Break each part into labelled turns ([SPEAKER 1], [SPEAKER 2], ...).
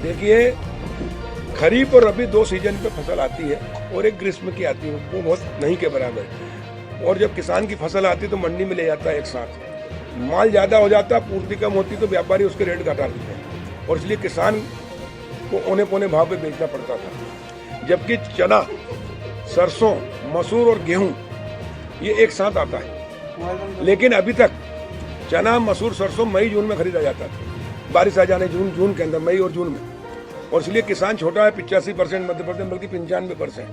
[SPEAKER 1] देखिए, खरीफ और रबी 2 सीजन पे फसल आती है और एक ग्रीष्म की आती है, वो बहुत नहीं के बराबर। और जब किसान की फसल आती है तो मंडी में ले जाता है एक साथ, माल ज़्यादा हो जाता है, पूर्ति कम होती तो व्यापारी उसके रेट घटा देते हैं और इसलिए किसान को औने पौने भाव पे बेचना पड़ता था। जबकि चना, सरसों, मसूर और गेहूं ये एक साथ आता है, लेकिन अभी तक चना, मसूर, सरसों मई जून में खरीदा जाता था, बारिश आ जाने जून के अंदर, मई और जून में। और इसलिए किसान छोटा है, 85% मध्य प्रदेश, बल्कि 95%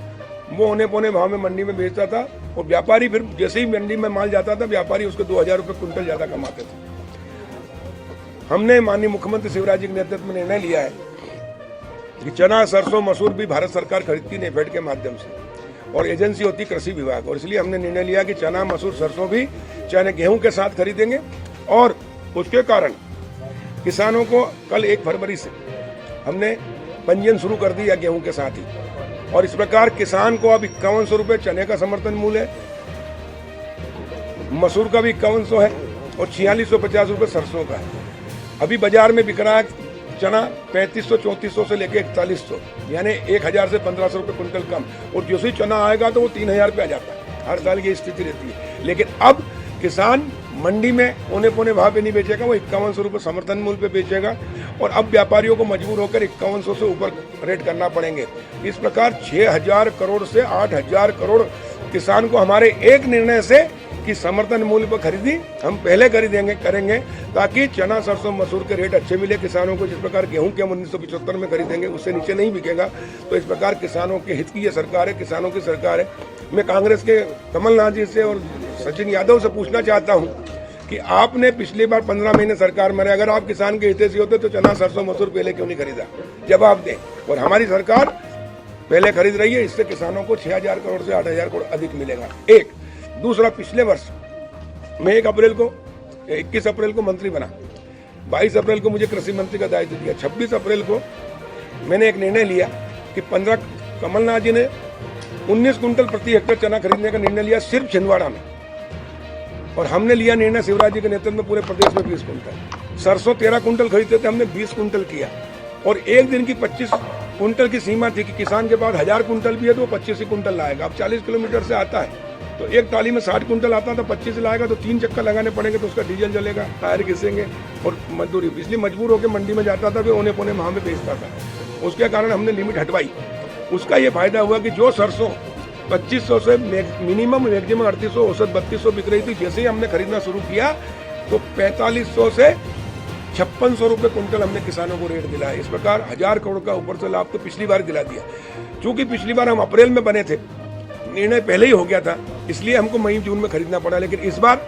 [SPEAKER 1] वो औने पौने भाव में मंडी में बेचता था और व्यापारी फिर जैसे ही मंडी में माल जाता था, व्यापारी उसको 2000 रुपये कुंटल ज्यादा कमाते थे। हमने माननीय मुख्यमंत्री शिवराज जी के नेतृत्व में निर्णय लिया है कि चना, सरसों, मसूर भी भारत सरकार खरीदती है नेफेड के माध्यम से और एजेंसी होती कृषि विभाग, और इसलिए हमने निर्णय लिया कि चना, मसूर, सरसों भी चाहे गेहूं के साथ खरीदेंगे। और उसके कारण किसानों को कल 1 फरवरी से हमने पंजीयन शुरू कर दिया गेहूं के साथ ही, और इस प्रकार किसान को अब 5100 रुपये चने का समर्थन मूल्य है, मसूर का भी 5100 है और 4650 रुपये सरसों का है। अभी बाजार में बिक रहा है चना 3500-3400 से लेके 4100, यानी 1000 से 1500 रुपये कुंटल कम, और जैसे ही चना आएगा तो वो 3000 पे आ जाता है। हर साल ये स्थिति रहती है, लेकिन अब किसान मंडी में औने पौने भाव पे नहीं बेचेगा, वो 5100 रुपये समर्थन मूल्य पे बेचेगा और अब व्यापारियों को मजबूर होकर 5100 से ऊपर रेट करना पड़ेंगे। इस प्रकार 6000 करोड़ से 8000 करोड़ किसान को हमारे एक निर्णय से कि समर्थन मूल्य पर खरीदी हम पहले करेंगे ताकि चना, सरसों, मसूर के रेट अच्छे मिले किसानों को। जिस प्रकार गेहूं के हम 1975 में खरीदेंगे उससे नीचे नहीं बिकेगा, तो इस प्रकार किसानों के हित की ये सरकार है, किसानों की सरकार है। मैं कांग्रेस के कमलनाथ जी से और सचिन यादव से पूछना चाहता हूं कि आपने पिछली बार 15 महीने सरकार में रहे, अगर आप किसान के हितैषी होते तो चना, सरसों, मसूर पहले क्यों नहीं खरीदा? जवाब दें। और हमारी सरकार पहले खरीद रही है, इससे किसानों को 6000 करोड़ से 8000 करोड़ अधिक मिलेगा। एक दूसरा, पिछले वर्ष मैं 21 अप्रैल को मंत्री बना, 22 अप्रैल को मुझे कृषि मंत्री का दायित्व दिया, 26 अप्रैल को मैंने एक निर्णय लिया कि कमलनाथ जी ने 19 कुंटल प्रति हेक्टेयर चना खरीदने का निर्णय लिया सिर्फ छिंदवाड़ा में, और हमने लिया निर्णय शिवराज जी के नेतृत्व में पूरे प्रदेश में 20 कुंटल। सरसों 13 कुंटल खरीदते थे, हमने 20 कुंटल किया, और एक दिन की 25 कुंटल की सीमा थी कि किसान के पास 1000 कुंटल भी है तो वो 25 ही कुंटल लाएगा। अब 40 किलोमीटर से आता है तो एक ट्राली में 60 कुंटल आता था, 25 लाएगा तो 3 चक्कर लगाने पड़ेंगे, तो उसका डीजल जलेगा, टायर घिसेंगे और मजदूरी, इसलिए मजबूर होकर मंडी में जाता था, फिर औने पौने भाव में बेचता था। उसके कारण हमने लिमिट हटवाई। उसका ये फायदा हुआ कि जो सरसों 2500 से मिनिमम मैक्सिमम 3800, औसत 3200 बिक रही थी, जैसे ही हमने खरीदना शुरू किया तो 4500 से 5600 रुपये कुंटल हमने किसानों को रेट दिलाया। इस प्रकार 1000 करोड़ का ऊपर से लाभ तो पिछली बार दिला दिया। चूंकि पिछली बार हम अप्रैल में बने थे, निर्णय पहले ही हो गया था, इसलिए हमको मई जून में खरीदना पड़ा, लेकिन इस बार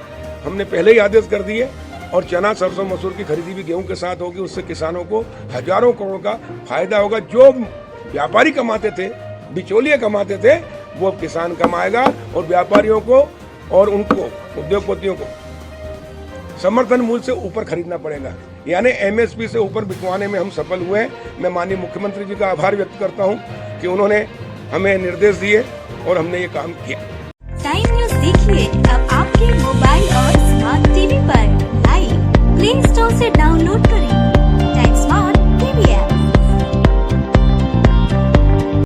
[SPEAKER 1] हमने पहले ही आदेश कर दिए और चना, सरसों, मसूर की खरीदी भी गेहूं के साथ होगी। उससे किसानों को हजारों करोड़ का फायदा होगा। जो व्यापारी कमाते थे, बिचौलिए कमाते थे, वो अब किसान कमाएगा और व्यापारियों को और उनको उद्योगपतियों को समर्थन मूल्य से ऊपर खरीदना पड़ेगा, यानी एमएसपी से ऊपर बिकवाने में हम सफल हुए। मैं माननीय मुख्यमंत्री जी का आभार व्यक्त करता हूं कि उन्होंने हमें निर्देश दिए और हमने ये काम किया।
[SPEAKER 2] टाइम न्यूज़ देखिए अब आपके मोबाइल और स्मार्ट टीवी पर लाइव प्ले स्टोर से डाउनलोड करें टाइम स्मार्ट।